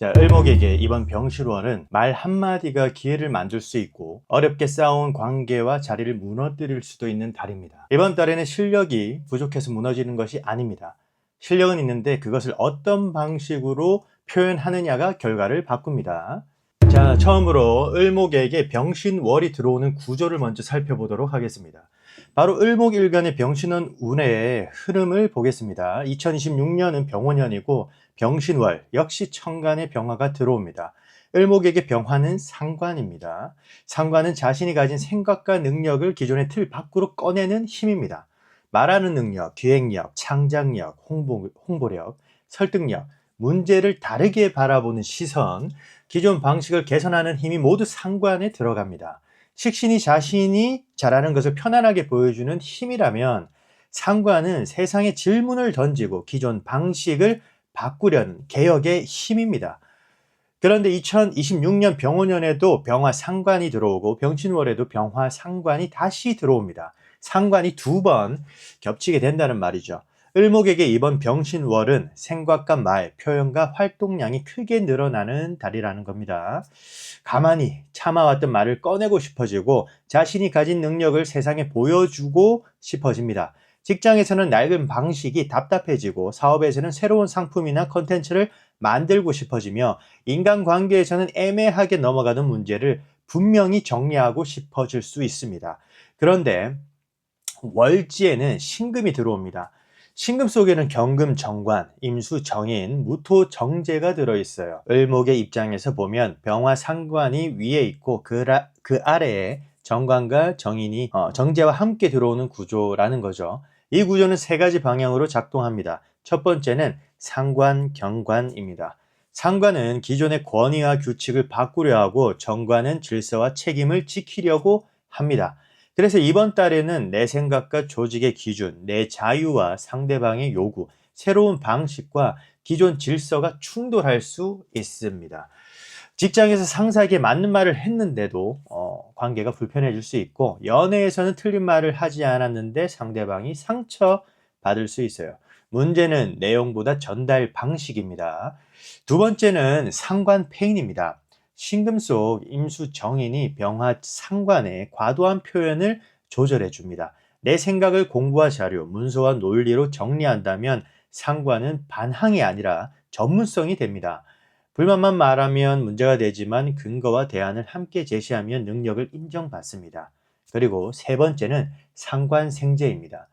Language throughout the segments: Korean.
자, 을목에게 이번 병실월은 말 한마디가 기회를 만들 수 있고 어렵게 쌓아온 관계와 자리를 무너뜨릴 수도 있는 달입니다. 이번 달에는 실력이 부족해서 무너지는 것이 아닙니다. 실력은 있는데 그것을 어떤 방식으로 표현하느냐가 결과를 바꿉니다. 자, 처음으로 을목에게 병신월이 들어오는 구조를 먼저 살펴보도록 하겠습니다. 바로 을목일간의 병신원 운의 흐름을 보겠습니다. 2026년은 병원년이고 병신월 역시 천간의 병화가 들어옵니다. 을목에게 병화는 상관입니다. 상관은 자신이 가진 생각과 능력을 기존의 틀 밖으로 꺼내는 힘입니다. 말하는 능력, 기획력, 창작력, 홍보력, 설득력, 문제를 다르게 바라보는 시선, 기존 방식을 개선하는 힘이 모두 상관에 들어갑니다. 식신이 자신이 잘하는 것을 편안하게 보여주는 힘이라면 상관은 세상에 질문을 던지고 기존 방식을 바꾸려는 개혁의 힘입니다. 그런데 2026년 병원년에도 병화 상관이 들어오고 병신월에도 병화 상관이 다시 들어옵니다. 상관이 두 번 겹치게 된다는 말이죠. 을목에게 이번 병신월은 생각과 말, 표현과 활동량이 크게 늘어나는 달이라는 겁니다. 가만히 참아왔던 말을 꺼내고 싶어지고 자신이 가진 능력을 세상에 보여주고 싶어집니다. 직장에서는 낡은 방식이 답답해지고 사업에서는 새로운 상품이나 컨텐츠를 만들고 싶어지며 인간관계에서는 애매하게 넘어가는 문제를 분명히 정리하고 싶어질 수 있습니다. 그런데 월지에는 신금이 들어옵니다. 신금 속에는 경금, 정관, 임수, 정인, 무토, 정제가 들어있어요. 을목의 입장에서 보면 병화 상관이 위에 있고 그 아래에 정관과 정인이 정제와 함께 들어오는 구조라는 거죠. 이 구조는 세 가지 방향으로 작동합니다. 첫 번째는 상관, 경관입니다. 상관은 기존의 권위와 규칙을 바꾸려 하고 정관은 질서와 책임을 지키려고 합니다. 그래서 이번 달에는 내 생각과 조직의 기준, 내 자유와 상대방의 요구, 새로운 방식과 기존 질서가 충돌할 수 있습니다. 직장에서 상사에게 맞는 말을 했는데도 관계가 불편해질 수 있고 연애에서는 틀린 말을 하지 않았는데 상대방이 상처받을 수 있어요. 문제는 내용보다 전달 방식입니다. 두 번째는 상관폐인입니다. 신금 속 임수 정인이 병화 상관의 과도한 표현을 조절해 줍니다. 내 생각을 공부와 자료, 문서와 논리로 정리한다면 상관은 반항이 아니라 전문성이 됩니다. 불만만 말하면 문제가 되지만 근거와 대안을 함께 제시하면 능력을 인정받습니다. 그리고 세 번째는 상관생재입니다.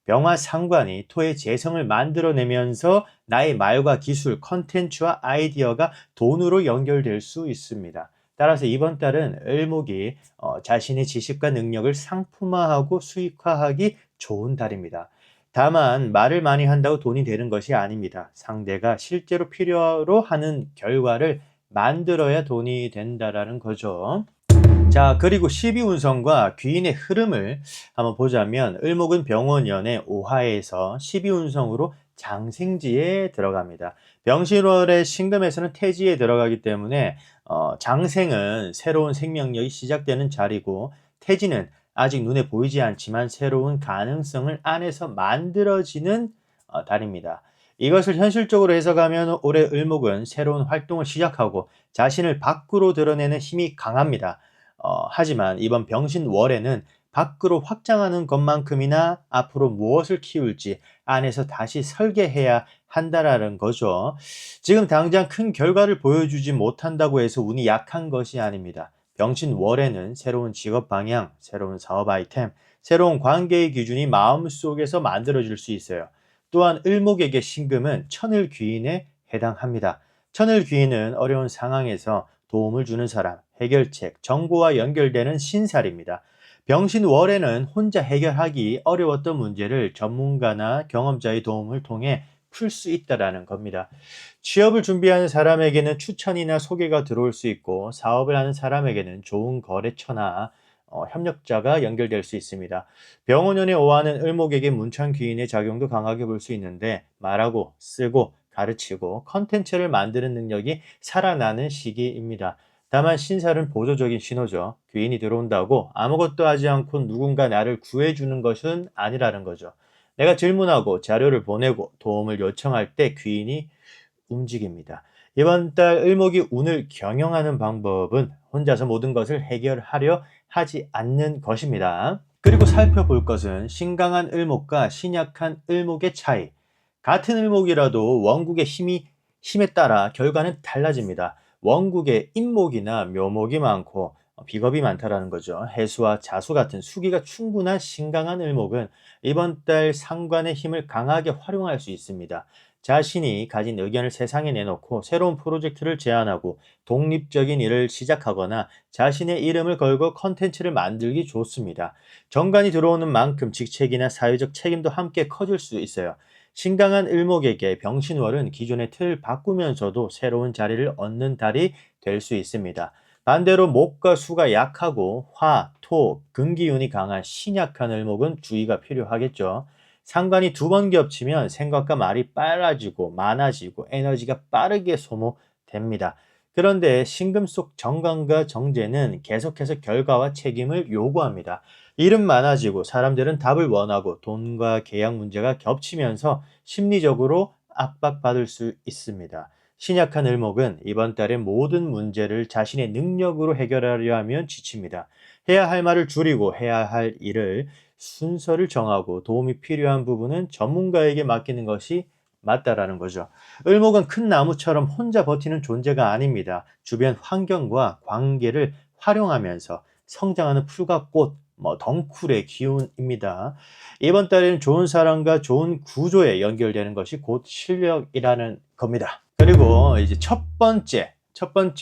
병화 상관이 토의 재성을 만들어내면서 나의 말과 기술, 컨텐츠와 아이디어가 돈으로 연결될 수 있습니다. 따라서 이번 달은 을목이 자신의 지식과 능력을 상품화하고 수익화하기 좋은 달입니다. 다만 말을 많이 한다고 돈이 되는 것이 아닙니다. 상대가 실제로 필요로 하는 결과를 만들어야 돈이 된다라는 거죠. 자, 그리고 12운성과 귀인의 흐름을 한번 보자면 을목은 병원년의 오화에서 12운성으로 장생지에 들어갑니다. 병신월의 신금에서는 태지에 들어가기 때문에 장생은 새로운 생명력이 시작되는 자리고 태지는 아직 눈에 보이지 않지만 새로운 가능성을 안에서 만들어지는 달입니다. 이것을 현실적으로 해석하면 올해 을목은 새로운 활동을 시작하고 자신을 밖으로 드러내는 힘이 강합니다. 하지만 이번 병신월에는 밖으로 확장하는 것만큼이나 앞으로 무엇을 키울지 안에서 다시 설계해야 한다라는 거죠. 지금 당장 큰 결과를 보여주지 못한다고 해서 운이 약한 것이 아닙니다. 병신월에는 새로운 직업 방향, 새로운 사업 아이템, 새로운 관계의 기준이 마음속에서 만들어질 수 있어요. 또한 을목에게 신금은 천을귀인에 해당합니다. 천을귀인은 어려운 상황에서 도움을 주는 사람, 해결책, 정보와 연결되는 신살입니다. 병신월에는 혼자 해결하기 어려웠던 문제를 전문가나 경험자의 도움을 통해 풀 수 있다는 겁니다. 취업을 준비하는 사람에게는 추천이나 소개가 들어올 수 있고 사업을 하는 사람에게는 좋은 거래처나 협력자가 연결될 수 있습니다. 병원년에 오하는 을목에게 문천귀인의 작용도 강하게 볼 수 있는데 말하고 쓰고 가르치고 컨텐츠를 만드는 능력이 살아나는 시기입니다. 다만 신살은 보조적인 신호죠. 귀인이 들어온다고 아무것도 하지 않고 누군가 나를 구해주는 것은 아니라는 거죠. 내가 질문하고 자료를 보내고 도움을 요청할 때 귀인이 움직입니다. 이번 달 을목이 운을 경영하는 방법은 혼자서 모든 것을 해결하려 하지 않는 것입니다. 그리고 살펴볼 것은 신강한 을목과 신약한 을목의 차이. 같은 을목이라도 원국의 힘에 따라 결과는 달라집니다. 원국에 인목이나 묘목이 많고 비겁이 많다라는 거죠. 해수와 자수 같은 수기가 충분한 신강한 을목은 이번 달 상관의 힘을 강하게 활용할 수 있습니다. 자신이 가진 의견을 세상에 내놓고 새로운 프로젝트를 제안하고 독립적인 일을 시작하거나 자신의 이름을 걸고 컨텐츠를 만들기 좋습니다. 정관이 들어오는 만큼 직책이나 사회적 책임도 함께 커질 수 있어요. 신강한 을목에게 병신월은 기존의 틀을 바꾸면서도 새로운 자리를 얻는 달이 될 수 있습니다. 반대로 목과 수가 약하고 화, 토, 금기운이 강한 신약한 을목은 주의가 필요하겠죠. 상관이 두 번 겹치면 생각과 말이 빨라지고 많아지고 에너지가 빠르게 소모됩니다. 그런데 신금 속 정관과 정제는 계속해서 결과와 책임을 요구합니다. 일은 많아지고 사람들은 답을 원하고 돈과 계약 문제가 겹치면서 심리적으로 압박받을 수 있습니다. 신약한 을목은 이번 달에 모든 문제를 자신의 능력으로 해결하려 하면 지칩니다. 해야 할 말을 줄이고 해야 할 일을 순서를 정하고 도움이 필요한 부분은 전문가에게 맡기는 것이 맞다라는 거죠. 을목은 큰 나무처럼 혼자 버티는 존재가 아닙니다. 주변 환경과 관계를 활용하면서 성장하는 풀과 꽃, 덩쿨의 기운입니다. 이번 달에는 좋은 사람과 좋은 구조에 연결되는 것이 곧 실력이라는 겁니다. 그리고 이제 첫 번째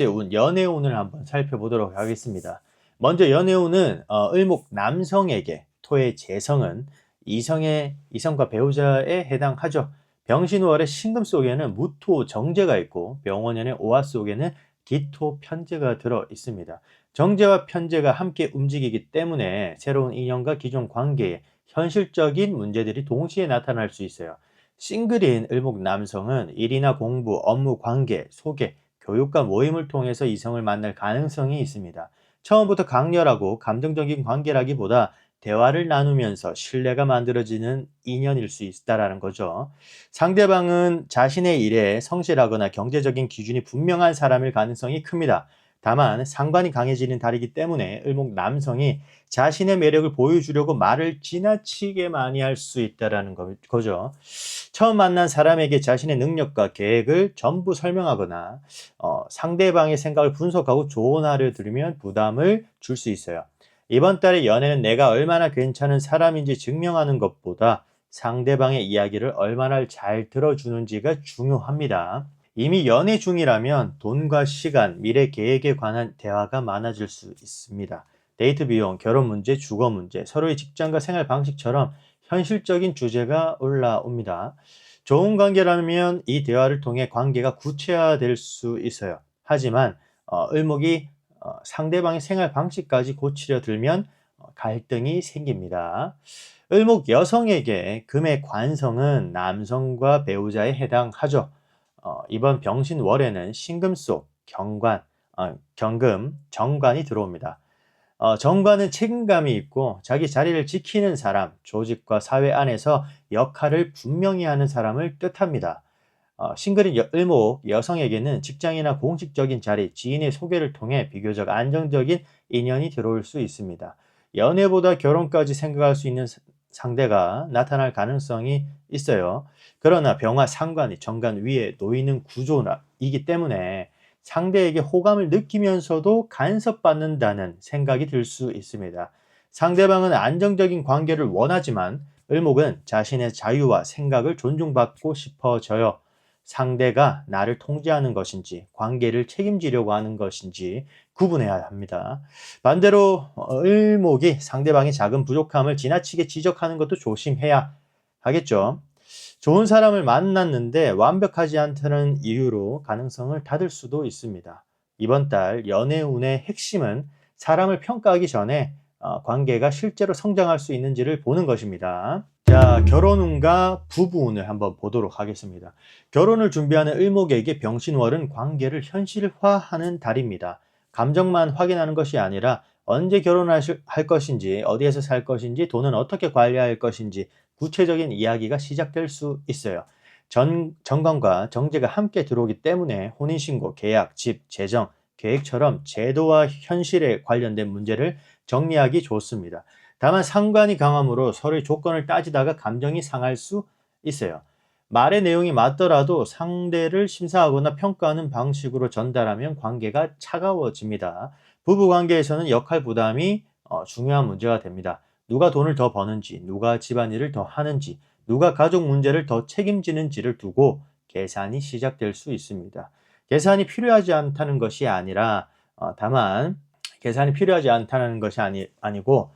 운, 연애운을 한번 살펴보도록 하겠습니다. 먼저 연애운은 을목 남성에게 토의 재성은 이성과 배우자에 해당하죠. 병신월의 신금 속에는 무토 정제가 있고 병원연의 오화 속에는 기토 편제가 들어 있습니다. 정제와 편제가 함께 움직이기 때문에 새로운 인연과 기존 관계에 현실적인 문제들이 동시에 나타날 수 있어요. 싱글인 을목 남성은 일이나 공부, 업무 관계, 소개, 교육과 모임을 통해서 이성을 만날 가능성이 있습니다. 처음부터 강렬하고 감정적인 관계라기보다 대화를 나누면서 신뢰가 만들어지는 인연일 수 있다라는 거죠. 상대방은 자신의 일에 성실하거나 경제적인 기준이 분명한 사람일 가능성이 큽니다. 다만 상관이 강해지는 달이기 때문에 을목 남성이 자신의 매력을 보여주려고 말을 지나치게 많이 할 수 있다라는 거죠. 처음 만난 사람에게 자신의 능력과 계획을 전부 설명하거나 상대방의 생각을 분석하고 조언하려 들으면 부담을 줄 수 있어요. 이번 달의 연애는 내가 얼마나 괜찮은 사람인지 증명하는 것보다 상대방의 이야기를 얼마나 잘 들어주는지가 중요합니다. 이미 연애 중이라면 돈과 시간, 미래 계획에 관한 대화가 많아질 수 있습니다. 데이트 비용, 결혼 문제, 주거 문제, 서로의 직장과 생활 방식처럼 현실적인 주제가 올라옵니다. 좋은 관계라면 이 대화를 통해 관계가 구체화될 수 있어요. 하지만 을목이 상대방의 생활 방식까지 고치려 들면 갈등이 생깁니다. 을목 여성에게 금의 관성은 남성과 배우자에 해당하죠. 이번 병신월에는 신금 속 경금, 정관이 들어옵니다. 정관은 책임감이 있고 자기 자리를 지키는 사람, 조직과 사회 안에서 역할을 분명히 하는 사람을 뜻합니다. 싱글인 을목 여성에게는 직장이나 공식적인 자리, 지인의 소개를 통해 비교적 안정적인 인연이 들어올 수 있습니다. 연애보다 결혼까지 생각할 수 있는 상대가 나타날 가능성이 있어요. 그러나 병화 상관이 정관 위에 놓이는 구조이기 때문에 상대에게 호감을 느끼면서도 간섭받는다는 생각이 들 수 있습니다. 상대방은 안정적인 관계를 원하지만 을목은 자신의 자유와 생각을 존중받고 싶어져요. 상대가 나를 통제하는 것인지 관계를 책임지려고 하는 것인지 구분해야 합니다. 반대로 을목이 상대방의 작은 부족함을 지나치게 지적하는 것도 조심해야 하겠죠. 좋은 사람을 만났는데 완벽하지 않다는 이유로 가능성을 닫을 수도 있습니다. 이번 달 연애운의 핵심은 사람을 평가하기 전에 관계가 실제로 성장할 수 있는지를 보는 것입니다. 자, 결혼운과 부부운을 한번 보도록 하겠습니다. 결혼을 준비하는 을목에게 병신월은 관계를 현실화하는 달입니다. 감정만 확인하는 것이 아니라 언제 결혼할 것인지, 어디에서 살 것인지, 돈은 어떻게 관리할 것인지 구체적인 이야기가 시작될 수 있어요. 정관과 정제가 함께 들어오기 때문에 혼인신고, 계약, 집, 재정, 계획처럼 제도와 현실에 관련된 문제를 정리하기 좋습니다. 다만 상관이 강함으로 서로의 조건을 따지다가 감정이 상할 수 있어요. 말의 내용이 맞더라도 상대를 심사하거나 평가하는 방식으로 전달하면 관계가 차가워집니다. 부부 관계에서는 역할 부담이 중요한 문제가 됩니다. 누가 돈을 더 버는지, 누가 집안일을 더 하는지, 누가 가족 문제를 더 책임지는지를 두고 계산이 시작될 수 있습니다. 계산이 필요하지 않다는 것이 아니라 다만 계산이 필요하지 않다는 것이 아니고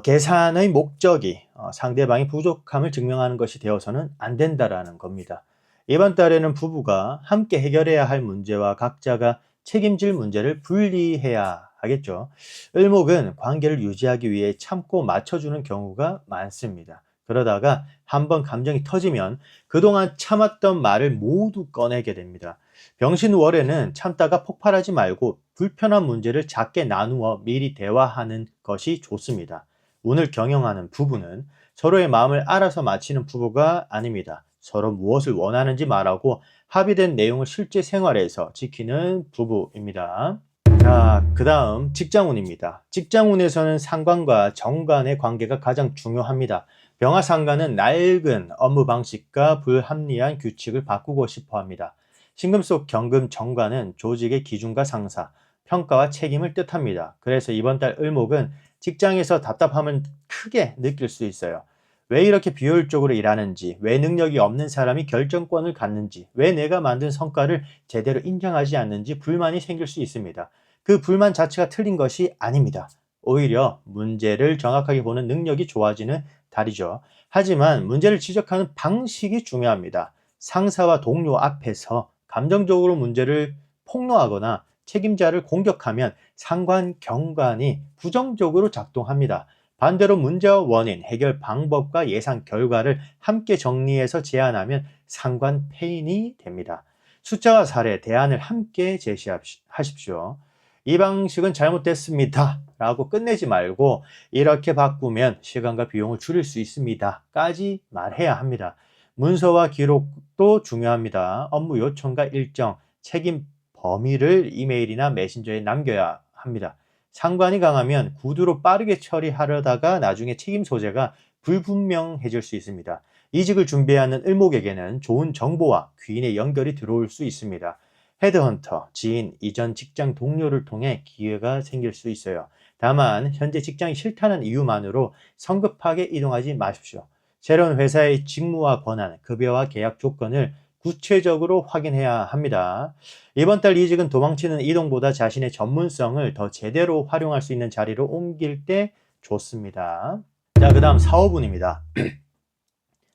계산의 목적이 상대방의 부족함을 증명하는 것이 되어서는 안 된다라는 겁니다. 이번 달에는 부부가 함께 해결해야 할 문제와 각자가 책임질 문제를 분리해야 하겠죠. 을목은 관계를 유지하기 위해 참고 맞춰주는 경우가 많습니다. 그러다가 한번 감정이 터지면 그동안 참았던 말을 모두 꺼내게 됩니다. 병신월에는 참다가 폭발하지 말고 불편한 문제를 작게 나누어 미리 대화하는 것이 좋습니다. 운을 경영하는 부부는 서로의 마음을 알아서 맞히는 부부가 아닙니다. 서로 무엇을 원하는지 말하고 합의된 내용을 실제 생활에서 지키는 부부입니다. 자, 그 다음 직장운입니다. 직장운에서는 상관과 정관의 관계가 가장 중요합니다. 병화상관은 낡은 업무 방식과 불합리한 규칙을 바꾸고 싶어 합니다. 신금 속 경금 정관은 조직의 기준과 상사, 평가와 책임을 뜻합니다. 그래서 이번 달 을목은 직장에서 답답함을 크게 느낄 수 있어요. 왜 이렇게 비효율적으로 일하는지, 왜 능력이 없는 사람이 결정권을 갖는지, 왜 내가 만든 성과를 제대로 인정하지 않는지 불만이 생길 수 있습니다. 그 불만 자체가 틀린 것이 아닙니다. 오히려 문제를 정확하게 보는 능력이 좋아지는 달이죠. 하지만 문제를 지적하는 방식이 중요합니다. 상사와 동료 앞에서 감정적으로 문제를 폭로하거나 책임자를 공격하면 상관, 경관이 부정적으로 작동합니다. 반대로 문제와 원인, 해결 방법과 예상 결과를 함께 정리해서 제안하면 상관 패인이 됩니다. 숫자와 사례, 대안을 함께 제시하십시오. 이 방식은 잘못됐습니다 라고 끝내지 말고 이렇게 바꾸면 시간과 비용을 줄일 수 있습니다 까지 말해야 합니다. 문서와 기록도 중요합니다. 업무 요청과 일정, 책임 범위를 이메일이나 메신저에 남겨야 합니다. 상관이 강하면 구두로 빠르게 처리하려다가 나중에 책임 소재가 불분명해질 수 있습니다. 이직을 준비하는 을목에게는 좋은 정보와 귀인의 연결이 들어올 수 있습니다. 헤드헌터, 지인, 이전 직장 동료를 통해 기회가 생길 수 있어요. 다만 현재 직장이 싫다는 이유만으로 성급하게 이동하지 마십시오. 새로운 회사의 직무와 권한, 급여와 계약 조건을 구체적으로 확인해야 합니다. 이번 달 이직은 도망치는 이동보다 자신의 전문성을 더 제대로 활용할 수 있는 자리로 옮길 때 좋습니다. 자, 그 다음 사업운입니다.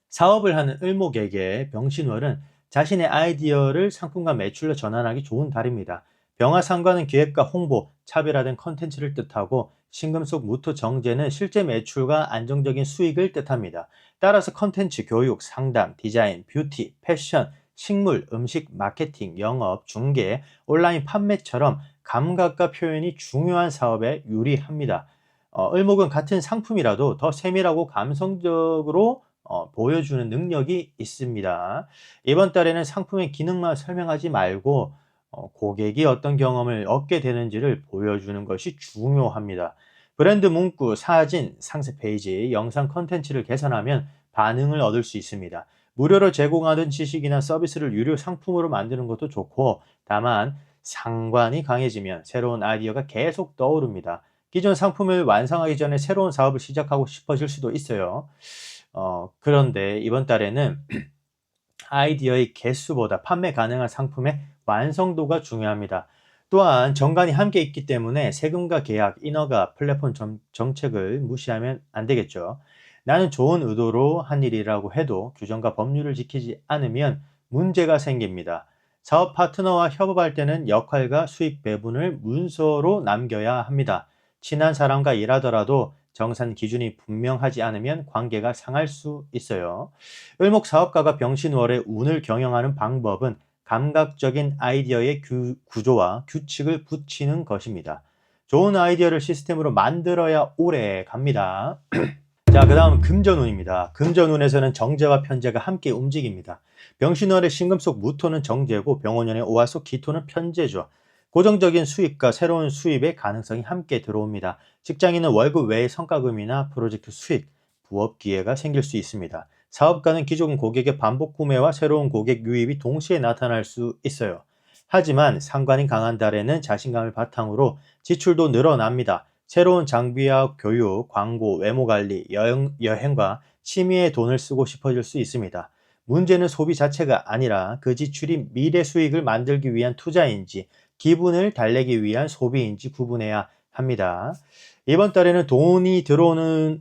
사업을 하는 을목에게 병신월은 자신의 아이디어를 상품과 매출로 전환하기 좋은 달입니다. 병화상관은 기획과 홍보, 차별화된 컨텐츠를 뜻하고 신금속 무토 정제는 실제 매출과 안정적인 수익을 뜻합니다. 따라서 컨텐츠, 교육, 상담, 디자인, 뷰티, 패션, 식물, 음식, 마케팅, 영업, 중개, 온라인 판매처럼 감각과 표현이 중요한 사업에 유리합니다. 을목은 같은 상품이라도 더 세밀하고 감성적으로 보여주는 능력이 있습니다. 이번 달에는 상품의 기능만 설명하지 말고 고객이 어떤 경험을 얻게 되는지를 보여주는 것이 중요합니다. 브랜드 문구, 사진, 상세 페이지, 영상 컨텐츠를 개선하면 반응을 얻을 수 있습니다. 무료로 제공하던 지식이나 서비스를 유료 상품으로 만드는 것도 좋고, 다만 상관이 강해지면 새로운 아이디어가 계속 떠오릅니다. 기존 상품을 완성하기 전에 새로운 사업을 시작하고 싶어질 수도 있어요. 그런데 이번 달에는 아이디어의 개수보다 판매 가능한 상품의 완성도가 중요합니다. 또한 정관이 함께 있기 때문에 세금과 계약, 인허가, 플랫폼 정책을 무시하면 안 되겠죠. 나는 좋은 의도로 한 일이라고 해도 규정과 법률을 지키지 않으면 문제가 생깁니다. 사업 파트너와 협업할 때는 역할과 수익 배분을 문서로 남겨야 합니다. 친한 사람과 일하더라도 정산 기준이 분명하지 않으면 관계가 상할 수 있어요. 을목 사업가가 병신월의 운을 경영하는 방법은 감각적인 아이디어의 구조와 규칙을 붙이는 것입니다. 좋은 아이디어를 시스템으로 만들어야 오래 갑니다. 자, 그 다음 금전운입니다. 금전운에서는 정제와 편제가 함께 움직입니다. 병신월의 신금 속 무토는 정제고 병원년의 오화 속 기토는 편제죠. 고정적인 수입과 새로운 수입의 가능성이 함께 들어옵니다. 직장인은 월급 외의 성과금이나 프로젝트 수익, 부업 기회가 생길 수 있습니다. 사업가는 기존 고객의 반복 구매와 새로운 고객 유입이 동시에 나타날 수 있어요. 하지만 상관이 강한 달에는 자신감을 바탕으로 지출도 늘어납니다. 새로운 장비와 교육, 광고, 외모 관리, 여행과 취미에 돈을 쓰고 싶어질 수 있습니다. 문제는 소비 자체가 아니라 그 지출이 미래 수익을 만들기 위한 투자인지 기분을 달래기 위한 소비인지 구분해야 합니다. 이번 달에는 돈이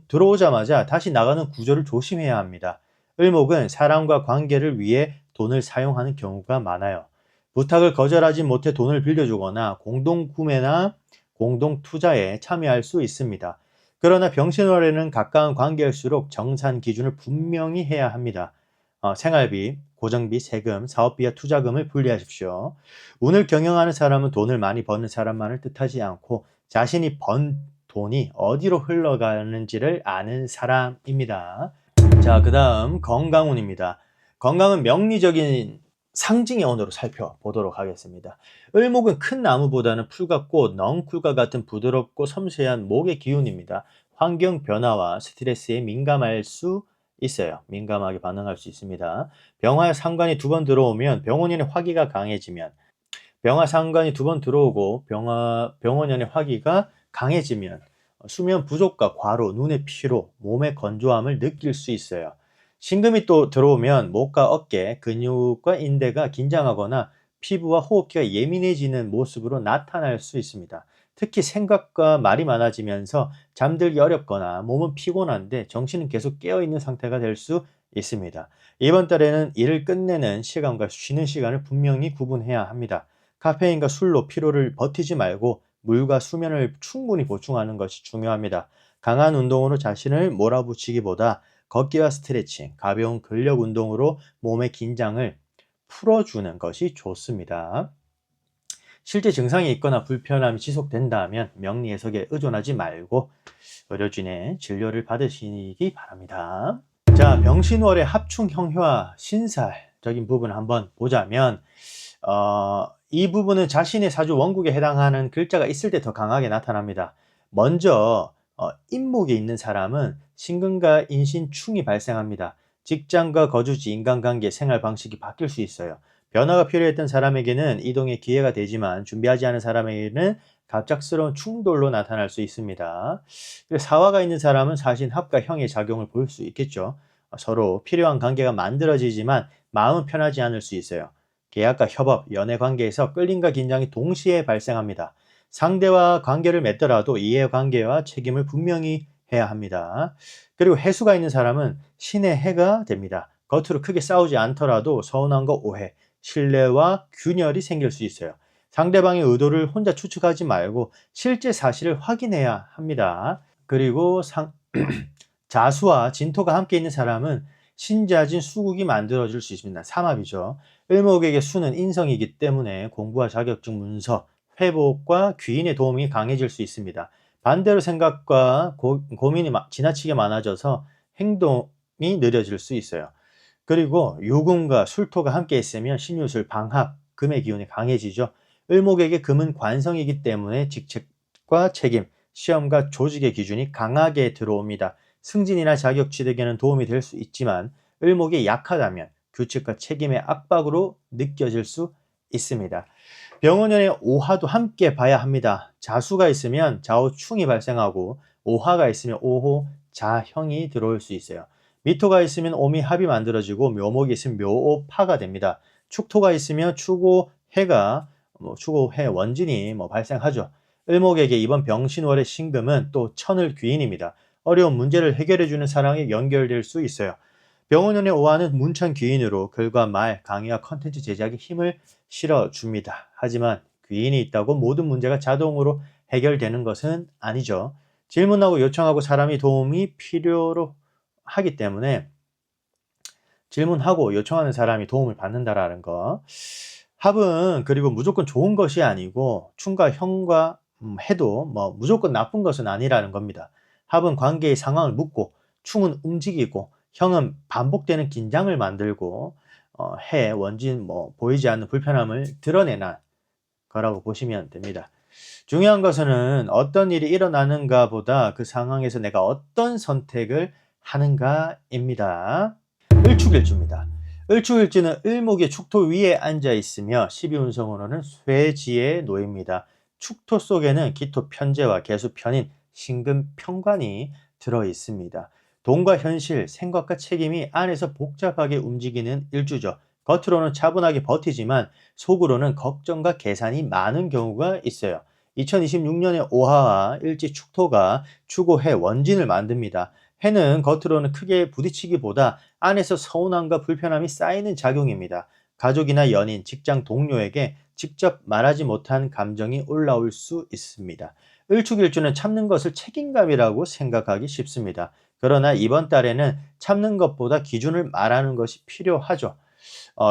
들어오자마자 다시 나가는 구조를 조심해야 합니다. 을목은 사람과 관계를 위해 돈을 사용하는 경우가 많아요. 부탁을 거절하지 못해 돈을 빌려주거나 공동구매나 공동투자에 참여할 수 있습니다. 그러나 병신월에는 가까운 관계일수록 정산 기준을 분명히 해야 합니다. 생활비, 고정비, 세금, 사업비와 투자금을 분리하십시오. 운을 경영하는 사람은 돈을 많이 버는 사람만을 뜻하지 않고 자신이 번 돈이 어디로 흘러가는지를 아는 사람입니다. 자, 그 다음 건강운입니다. 건강은 명리적인 상징의 언어로 살펴보도록 하겠습니다. 을목은 큰 나무보다는 풀과 꽃, 넝쿨과 같은 부드럽고 섬세한 목의 기운입니다. 환경 변화와 스트레스에 민감할 수 있어요. 민감하게 반응할 수 있습니다. 병화 상관이 2번 들어오면 병원년의 화기가 강해지면 병화 상관이 2번 들어오고 병원년의 화기가 강해지면 수면 부족과 과로, 눈의 피로, 몸의 건조함을 느낄 수 있어요. 신금이 또 들어오면 목과 어깨, 근육과 인대가 긴장하거나 피부와 호흡기가 예민해지는 모습으로 나타날 수 있습니다. 특히 생각과 말이 많아지면서 잠들기 어렵거나 몸은 피곤한데 정신은 계속 깨어있는 상태가 될 수 있습니다. 이번 달에는 일을 끝내는 시간과 쉬는 시간을 분명히 구분해야 합니다. 카페인과 술로 피로를 버티지 말고 물과 수면을 충분히 보충하는 것이 중요합니다. 강한 운동으로 자신을 몰아붙이기보다 걷기와 스트레칭, 가벼운 근력 운동으로 몸의 긴장을 풀어주는 것이 좋습니다. 실제 증상이 있거나 불편함이 지속된다면 명리 해석에 의존하지 말고 의료진의 진료를 받으시기 바랍니다. 자, 병신월의 합충 형효와 신살적인 부분을 한번 보자면 이 부분은 자신의 사주 원국에 해당하는 글자가 있을 때 더 강하게 나타납니다. 먼저 임목에 있는 사람은 신금과 인신충이 발생합니다. 직장과 거주지, 인간관계, 생활 방식이 바뀔 수 있어요. 변화가 필요했던 사람에게는 이동의 기회가 되지만 준비하지 않은 사람에게는 갑작스러운 충돌로 나타날 수 있습니다. 사화가 있는 사람은 사신합과 형의 작용을 볼 수 있겠죠. 서로 필요한 관계가 만들어지지만 마음은 편하지 않을 수 있어요. 계약과 협업, 연애 관계에서 끌림과 긴장이 동시에 발생합니다. 상대와 관계를 맺더라도 이해관계와 책임을 분명히 해야 합니다. 그리고 해수가 있는 사람은 신의 해가 됩니다. 겉으로 크게 싸우지 않더라도 서운함과 오해, 신뢰와 균열이 생길 수 있어요. 상대방의 의도를 혼자 추측하지 말고 실제 사실을 확인해야 합니다. 그리고 자수와 진토가 함께 있는 사람은 신자진 수국이 만들어질 수 있습니다. 삼합이죠. 을목에게 수는 인성이기 때문에 공부와 자격증 문서, 회복과 귀인의 도움이 강해질 수 있습니다. 반대로 생각과 고민이 지나치게 많아져서 행동이 느려질 수 있어요. 그리고 유금과 술토가 함께 있으면 신유술, 방합, 금의 기운이 강해지죠. 을목에게 금은 관성이기 때문에 직책과 책임, 시험과 조직의 기준이 강하게 들어옵니다. 승진이나 자격 취득에는 도움이 될 수 있지만 을목이 약하다면 규칙과 책임의 압박으로 느껴질 수 있습니다. 병원년의 오화도 함께 봐야 합니다. 자수가 있으면 좌우충이 발생하고 오화가 있으면 오호, 자형이 들어올 수 있어요. 미토가 있으면 오미합이 만들어지고 묘목이 있으면 묘오파가 됩니다. 축토가 있으면 축오해가 축오해 원진이 발생하죠. 을목에게 이번 병신월의 신금은 또 천을 귀인입니다. 어려운 문제를 해결해주는 사랑에 연결될 수 있어요. 병원년의 오화는 문천 귀인으로 글과 말, 강의와 컨텐츠 제작에 힘을 실어줍니다. 하지만 귀인이 있다고 모든 문제가 자동으로 해결되는 것은 아니죠. 질문하고 요청하고 사람이 도움이 필요로 하기 때문에 질문하고 요청하는 사람이 도움을 받는다라는 거. 합은 그리고 무조건 좋은 것이 아니고 충과 형과 해도 무조건 나쁜 것은 아니라는 겁니다. 합은 관계의 상황을 묻고 충은 움직이고 형은 반복되는 긴장을 만들고 해, 원진, 보이지 않는 불편함을 드러내는 거라고 보시면 됩니다. 중요한 것은 어떤 일이 일어나는가 보다 그 상황에서 내가 어떤 선택을 하는가입니다. 을축일주입니다. 을축일주는 을목이 축토 위에 앉아 있으며 12운성으로는 쇠지에 놓입니다. 축토 속에는 기토 편재와 개수 편인 신금 편관이 들어 있습니다. 돈과 현실, 생각과 책임이 안에서 복잡하게 움직이는 일주죠. 겉으로는 차분하게 버티지만 속으로는 걱정과 계산이 많은 경우가 있어요. 2026년에 오하와 일지 축토가 추고해 원진을 만듭니다. 해는 겉으로는 크게 부딪히기보다 안에서 서운함과 불편함이 쌓이는 작용입니다. 가족이나 연인, 직장 동료에게 직접 말하지 못한 감정이 올라올 수 있습니다. 을축일주는 참는 것을 책임감이라고 생각하기 쉽습니다. 그러나 이번 달에는 참는 것보다 기준을 말하는 것이 필요하죠.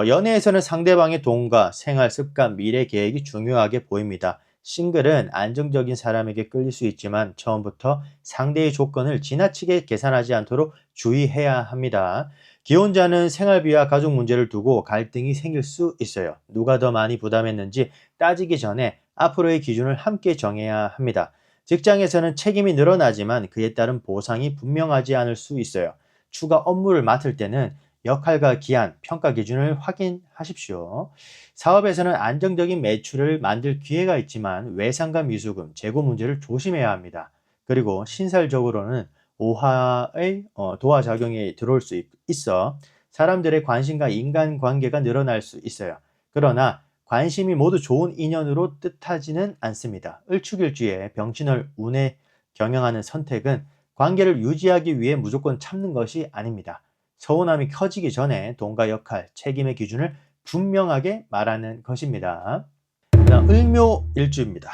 연애에서는 상대방의 돈과 생활 습관, 미래 계획이 중요하게 보입니다. 싱글은 안정적인 사람에게 끌릴 수 있지만 처음부터 상대의 조건을 지나치게 계산하지 않도록 주의해야 합니다. 기혼자는 생활비와 가족 문제를 두고 갈등이 생길 수 있어요. 누가 더 많이 부담했는지 따지기 전에 앞으로의 기준을 함께 정해야 합니다. 직장에서는 책임이 늘어나지만 그에 따른 보상이 분명하지 않을 수 있어요. 추가 업무를 맡을 때는 역할과 기한, 평가 기준을 확인하십시오. 사업에서는 안정적인 매출을 만들 기회가 있지만 외상과 미수금, 재고 문제를 조심해야 합니다. 그리고 신살적으로는 오화의 도화작용이 들어올 수 있어 사람들의 관심과 인간관계가 늘어날 수 있어요. 그러나 관심이 모두 좋은 인연으로 뜻하지는 않습니다. 을축일주에 병신월 운에 경영하는 선택은 관계를 유지하기 위해 무조건 참는 것이 아닙니다. 서운함이 커지기 전에 돈과 역할, 책임의 기준을 분명하게 말하는 것입니다. 그다음 을묘일주입니다.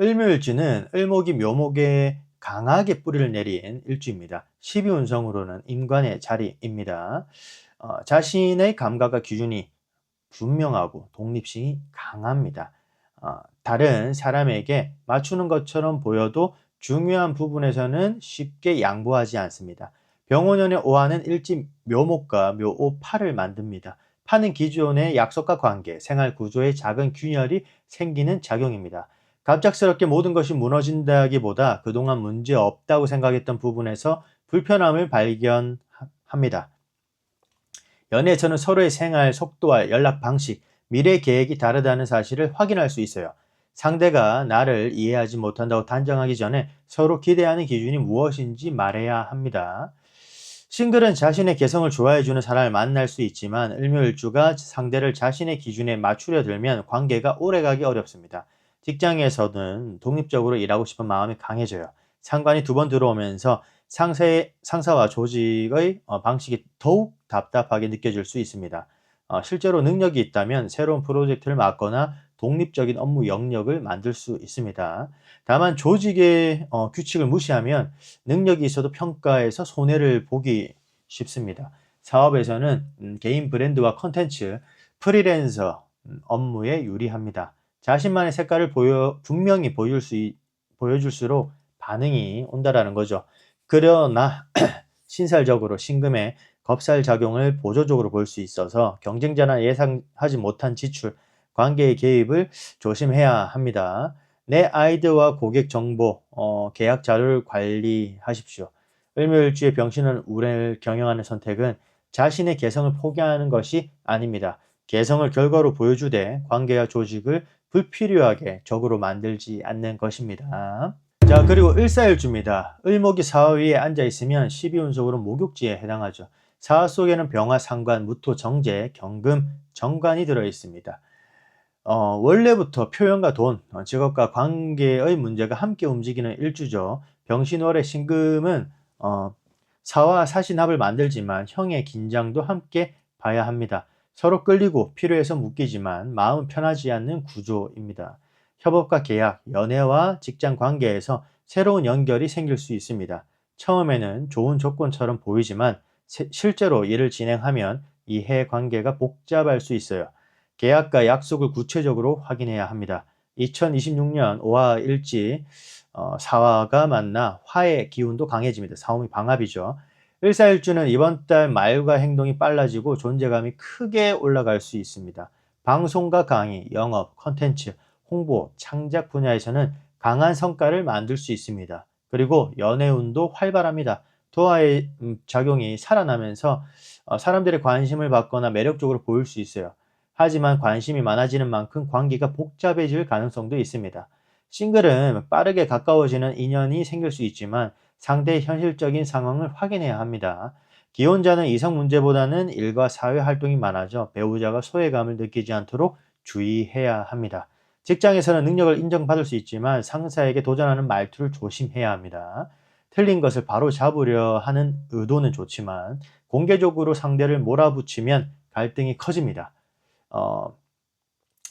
을묘일주는 을목이 묘목에 강하게 뿌리를 내린 일주입니다. 12운성으로는 임관의 자리입니다. 자신의 감각과 기준이 분명하고 독립심이 강합니다. 다른 사람에게 맞추는 것처럼 보여도 중요한 부분에서는 쉽게 양보하지 않습니다. 병원연의 오화는 일지 묘목과 묘오 팔을 만듭니다. 파는 기존의 약속과 관계, 생활 구조에 작은 균열이 생기는 작용입니다. 갑작스럽게 모든 것이 무너진다기보다 그동안 문제 없다고 생각했던 부분에서 불편함을 발견합니다. 연애에서는 서로의 생활 속도와 연락 방식, 미래 계획이 다르다는 사실을 확인할 수 있어요. 상대가 나를 이해하지 못한다고 단정하기 전에 서로 기대하는 기준이 무엇인지 말해야 합니다. 싱글은 자신의 개성을 좋아해주는 사람을 만날 수 있지만 을묘일주가 상대를 자신의 기준에 맞추려 들면 관계가 오래가기 어렵습니다. 직장에서는 독립적으로 일하고 싶은 마음이 강해져요. 상관이 2번 들어오면서 상사와 조직의 방식이 더욱 답답하게 느껴질 수 있습니다. 실제로 능력이 있다면 새로운 프로젝트를 맡거나 독립적인 업무 영역을 만들 수 있습니다. 다만 조직의 규칙을 무시하면 능력이 있어도 평가에서 손해를 보기 쉽습니다. 사업에서는 개인 브랜드와 컨텐츠, 프리랜서 업무에 유리합니다. 자신만의 색깔을 분명히 보여줄수록 반응이 온다라는 거죠. 그러나 신살적으로 신금의 겁살작용을 보조적으로 볼 수 있어서 경쟁자나 예상하지 못한 지출, 관계의 개입을 조심해야 합니다. 내 아이디어와 고객 정보, 계약 자료를 관리하십시오. 을묘일주의 병신은 운을 경영하는 선택은 자신의 개성을 포기하는 것이 아닙니다. 개성을 결과로 보여주되 관계와 조직을 불필요하게 적으로 만들지 않는 것입니다. 자, 그리고 을사일주입니다. 을목이 사화 위에 앉아있으면 12운석으로 목욕지에 해당하죠. 사화 속에는 병화, 상관, 무토, 정제, 경금, 정관이 들어있습니다. 원래부터 표현과 돈, 직업과 관계의 문제가 함께 움직이는 일주죠. 병신월의 신금은 사화 사신합을 만들지만 형의 긴장도 함께 봐야 합니다. 서로 끌리고 필요해서 묶이지만 마음은 편하지 않는 구조입니다. 협업과 계약, 연애와 직장 관계에서 새로운 연결이 생길 수 있습니다. 처음에는 좋은 조건처럼 보이지만 실제로 일을 진행하면 이해 관계가 복잡할 수 있어요. 계약과 약속을 구체적으로 확인해야 합니다. 2026년 5화 일지 사화가 만나 화의 기운도 강해집니다. 사음이 방합이죠. 일사일주는 이번 달 말과 행동이 빨라지고 존재감이 크게 올라갈 수 있습니다. 방송과 강의, 영업, 컨텐츠, 홍보, 창작 분야에서는 강한 성과를 만들 수 있습니다. 그리고 연애운도 활발합니다. 도화의 작용이 살아나면서 사람들의 관심을 받거나 매력적으로 보일 수 있어요. 하지만 관심이 많아지는 만큼 관계가 복잡해질 가능성도 있습니다. 싱글은 빠르게 가까워지는 인연이 생길 수 있지만 상대의 현실적인 상황을 확인해야 합니다. 기혼자는 이성 문제보다는 일과 사회 활동이 많아져 배우자가 소외감을 느끼지 않도록 주의해야 합니다. 직장에서는 능력을 인정받을 수 있지만 상사에게 도전하는 말투를 조심해야 합니다. 틀린 것을 바로 잡으려 하는 의도는 좋지만 공개적으로 상대를 몰아붙이면 갈등이 커집니다. 어,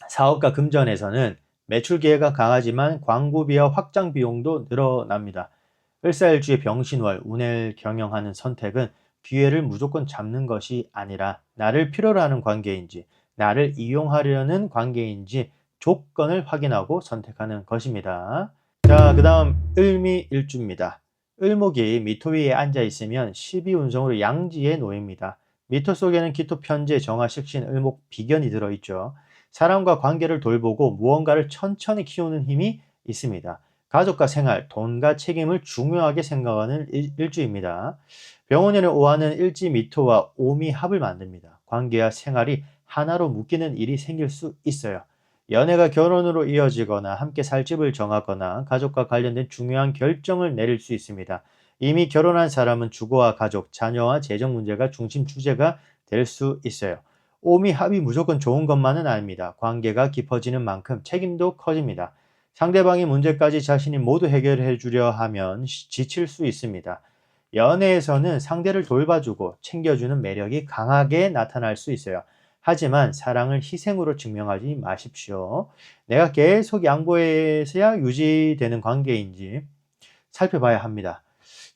사업과 금전에서는 매출 기회가 강하지만 광고비와 확장 비용도 늘어납니다. 일사일주의 병신월, 운을 경영하는 선택은 기회를 무조건 잡는 것이 아니라 나를 필요로 하는 관계인지, 나를 이용하려는 관계인지 조건을 확인하고 선택하는 것입니다. 자, 그 다음 을미일주입니다. 을목이 미토 위에 앉아 있으면 12운성으로 양지에 놓입니다. 미토 속에는 기토, 편재, 정화, 식신, 을목, 비견이 들어있죠. 사람과 관계를 돌보고 무언가를 천천히 키우는 힘이 있습니다. 가족과 생활, 돈과 책임을 중요하게 생각하는 일주입니다. 병원연의 오화는 일지 미토와 오미 합을 만듭니다. 관계와 생활이 하나로 묶이는 일이 생길 수 있어요. 연애가 결혼으로 이어지거나 함께 살 집을 정하거나 가족과 관련된 중요한 결정을 내릴 수 있습니다. 이미 결혼한 사람은 주거와 가족, 자녀와 재정 문제가 중심 주제가 될 수 있어요. 오미 합이 무조건 좋은 것만은 아닙니다. 관계가 깊어지는 만큼 책임도 커집니다. 상대방의 문제까지 자신이 모두 해결해 주려 하면 지칠 수 있습니다. 연애에서는 상대를 돌봐주고 챙겨주는 매력이 강하게 나타날 수 있어요. 하지만 사랑을 희생으로 증명하지 마십시오. 내가 계속 양보해서야 유지되는 관계인지 살펴봐야 합니다.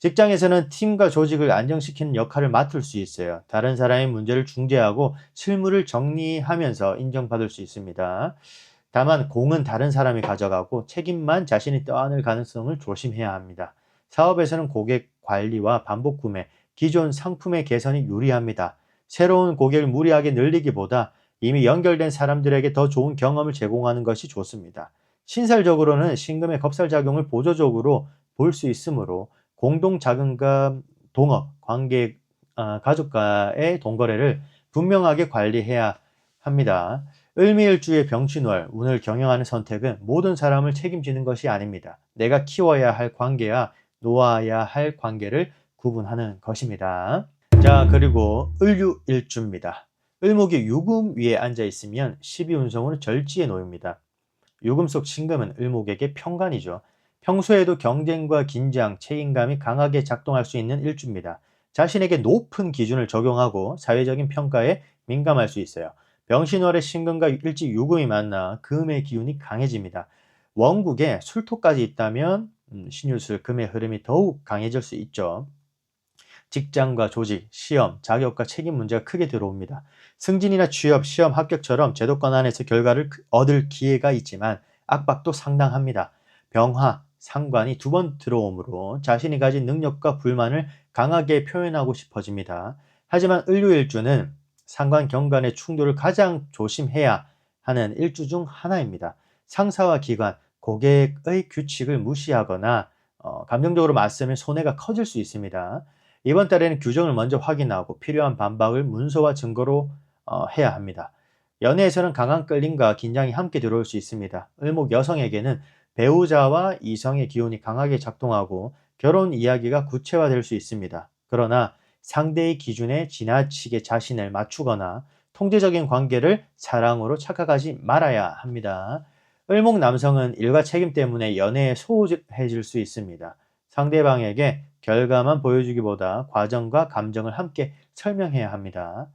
직장에서는 팀과 조직을 안정시키는 역할을 맡을 수 있어요. 다른 사람의 문제를 중재하고 실무를 정리하면서 인정받을 수 있습니다. 다만 공은 다른 사람이 가져가고 책임만 자신이 떠안을 가능성을 조심해야 합니다. 사업에서는 고객 관리와 반복 구매, 기존 상품의 개선이 유리합니다. 새로운 고객을 무리하게 늘리기보다 이미 연결된 사람들에게 더 좋은 경험을 제공하는 것이 좋습니다. 신살적으로는 신금의 겁살작용을 보조적으로 볼 수 있으므로 공동 자금과 동업, 관계, 가족과의 동거래를 분명하게 관리해야 합니다. 을미일주의 병신월, 운을 경영하는 선택은 모든 사람을 책임지는 것이 아닙니다. 내가 키워야 할 관계와 놓아야 할 관계를 구분하는 것입니다. 자, 그리고 을유일주입니다. 을목이 유금 위에 앉아 있으면 12운성으로 절지에 놓입니다. 유금 속 신금은 을목에게 평관이죠. 평소에도 경쟁과 긴장, 책임감이 강하게 작동할 수 있는 일주입니다. 자신에게 높은 기준을 적용하고 사회적인 평가에 민감할 수 있어요. 병신월의 신금과 일지 유금이 만나 금의 기운이 강해집니다. 원국에 술토까지 있다면 신유술, 금의 흐름이 더욱 강해질 수 있죠. 직장과 조직, 시험, 자격과 책임 문제가 크게 들어옵니다. 승진이나 취업, 시험 합격처럼 제도권 안에서 결과를 얻을 기회가 있지만 압박도 상당합니다. 병화, 상관이 두 번 들어오므로 자신이 가진 능력과 불만을 강하게 표현하고 싶어집니다. 하지만 을유일주는 상관 경관의 충돌을 가장 조심해야 하는 일주 중 하나입니다. 상사와 기관, 고객의 규칙을 무시하거나 감정적으로 맞서면 손해가 커질 수 있습니다. 이번 달에는 규정을 먼저 확인하고 필요한 반박을 문서와 증거로 해야 합니다. 연애에서는 강한 끌림과 긴장이 함께 들어올 수 있습니다. 을목 여성에게는 배우자와 이성의 기운이 강하게 작동하고 결혼 이야기가 구체화될 수 있습니다. 그러나 상대의 기준에 지나치게 자신을 맞추거나 통제적인 관계를 사랑으로 착각하지 말아야 합니다. 을목 남성은 일과 책임 때문에 연애에 소홀해질 수 있습니다. 상대방에게 결과만 보여주기보다 과정과 감정을 함께 설명해야 합니다.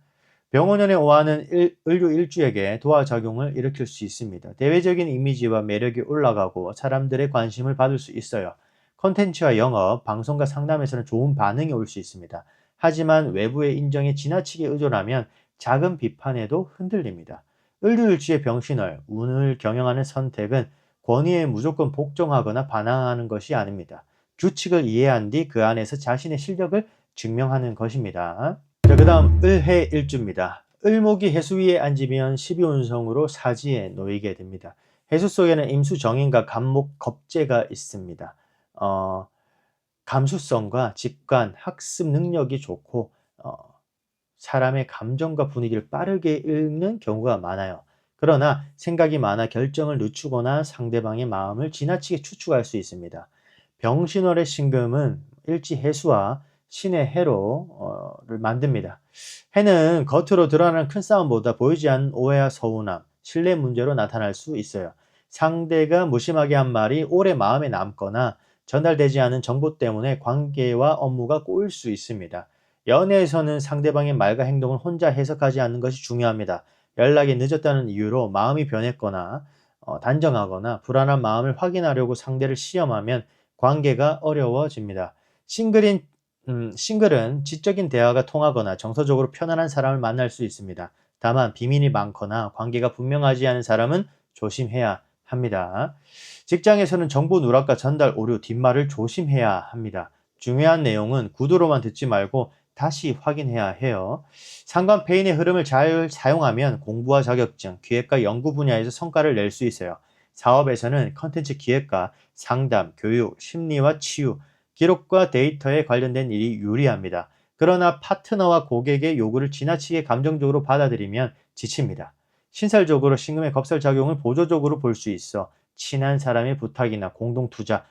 병원연의 오화는 을유일주에게 도화작용을 일으킬 수 있습니다. 대외적인 이미지와 매력이 올라가고 사람들의 관심을 받을 수 있어요. 콘텐츠와 영업, 방송과 상담에서는 좋은 반응이 올 수 있습니다. 하지만 외부의 인정에 지나치게 의존하면 작은 비판에도 흔들립니다. 을유일주의 병신월, 운을 경영하는 선택은 권위에 무조건 복종하거나 반항하는 것이 아닙니다. 규칙을 이해한 뒤 그 안에서 자신의 실력을 증명하는 것입니다. 자, 그 다음 을해일주입니다. 을목이 해수 위에 앉으면 12운성으로 사지에 놓이게 됩니다. 해수 속에는 임수 정인과 간목 겁재가 있습니다. 감수성과 직관, 학습 능력이 좋고 사람의 감정과 분위기를 빠르게 읽는 경우가 많아요. 그러나 생각이 많아 결정을 늦추거나 상대방의 마음을 지나치게 추측할 수 있습니다. 병신월의 신금은 일지 해수와 신의 해로를 만듭니다. 해는 겉으로 드러나는 큰 싸움보다 보이지 않는 오해와 서운함, 신뢰 문제로 나타날 수 있어요. 상대가 무심하게 한 말이 오래 마음에 남거나 전달되지 않은 정보 때문에 관계와 업무가 꼬일 수 있습니다. 연애에서는 상대방의 말과 행동을 혼자 해석하지 않는 것이 중요합니다. 연락이 늦었다는 이유로 마음이 변했거나 단정하거나 불안한 마음을 확인하려고 상대를 시험하면 관계가 어려워집니다. 싱글은 지적인 대화가 통하거나 정서적으로 편안한 사람을 만날 수 있습니다. 다만 비밀이 많거나 관계가 분명하지 않은 사람은 조심해야 합니다. 직장에서는 정보 누락과 전달 오류, 뒷말을 조심해야 합니다. 중요한 내용은 구두로만 듣지 말고 다시 확인해야 해요. 상관 페인의 흐름을 잘 사용하면 공부와 자격증, 기획과 연구 분야에서 성과를 낼 수 있어요. 사업에서는 컨텐츠 기획과 상담, 교육, 심리와 치유, 기록과 데이터에 관련된 일이 유리합니다. 그러나 파트너와 고객의 요구를 지나치게 감정적으로 받아들이면 지칩니다. 신설적으로 신금의 겁설작용을 보조적으로 볼 수 있어 친한 사람의 부탁이나 공동투자,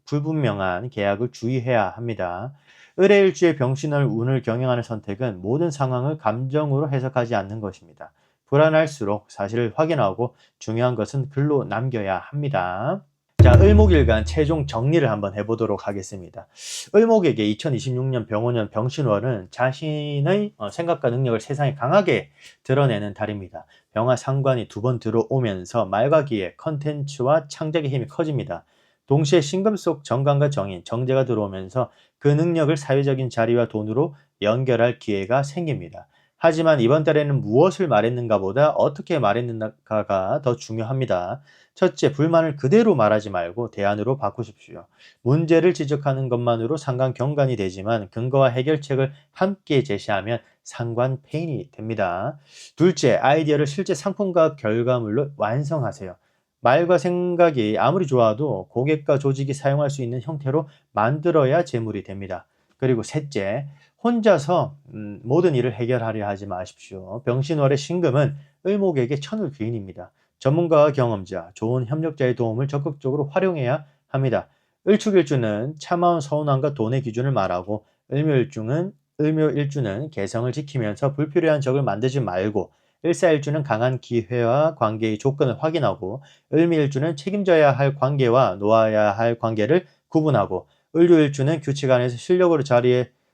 불분명한 계약을 주의해야 합니다. 을해일주의 병신월 운을 경영하는 선택은 모든 상황을 감정으로 해석하지 않는 것입니다. 불안할수록 사실을 확인하고 중요한 것은 글로 남겨야 합니다. 자, 을목일간 최종 정리를 한번 해보도록 하겠습니다. 을목에게 2026년 병오년 병신월은 자신의 생각과 능력을 세상에 강하게 드러내는 달입니다. 병화 상관이 두 번 들어오면서 말과 기획, 컨텐츠와 창작의 힘이 커집니다. 동시에 신금 속 정관과 정인, 정제가 들어오면서 그 능력을 사회적인 자리와 돈으로 연결할 기회가 생깁니다. 하지만 이번 달에는 무엇을 말했는가 보다 어떻게 말했는가가 더 중요합니다. 첫째, 불만을 그대로 말하지 말고 대안으로 바꾸십시오. 문제를 지적하는 것만으로 상관 경관이 되지만 근거와 해결책을 함께 제시하면 상관 페인이 됩니다. 둘째, 아이디어를 실제 상품과 결과물로 완성하세요. 말과 생각이 아무리 좋아도 고객과 조직이 사용할 수 있는 형태로 만들어야 재물이 됩니다. 그리고 셋째, 혼자서 모든 일을 해결하려 하지 마십시오. 병신월의 신금은 을목에게 천을 귀인입니다. 전문가와 경험자, 좋은 협력자의 도움을 적극적으로 활용해야 합니다. 을축일주는 참아온 서운함과 돈의 기준을 말하고 을묘일주는 개성을 지키면서 불필요한 적을 만들지 말고 일사일주는 강한 기회와 관계의 조건을 확인하고 을미일주는 책임져야 할 관계와 놓아야 할 관계를 구분하고 을류일주는 규칙 안에서 실력으로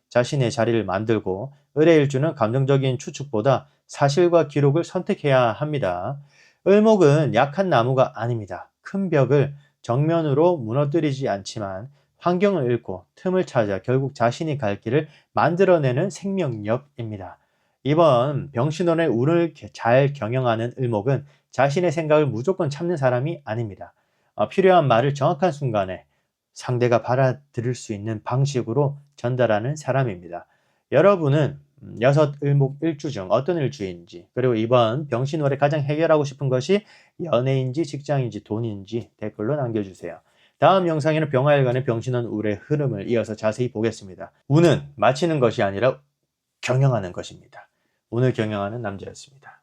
자신의 자리를 만들고 을해일주는 감정적인 추측보다 사실과 기록을 선택해야 합니다. 을목은 약한 나무가 아닙니다. 큰 벽을 정면으로 무너뜨리지 않지만 환경을 읽고 틈을 찾아 결국 자신이 갈 길을 만들어내는 생명력입니다. 이번 병신월의 운을 잘 경영하는 을목은 자신의 생각을 무조건 참는 사람이 아닙니다. 필요한 말을 정확한 순간에 상대가 받아들일 수 있는 방식으로 전달하는 사람입니다. 여러분은 여섯 을목 일주 중 어떤 일주인지, 그리고 이번 병신월에 가장 해결하고 싶은 것이 연애인지 직장인지 돈인지 댓글로 남겨주세요. 다음 영상에는 병화일간의 병신월 운의 흐름을 이어서 자세히 보겠습니다. 운은 마치는 것이 아니라 경영하는 것입니다. 운을 경영하는 남자였습니다.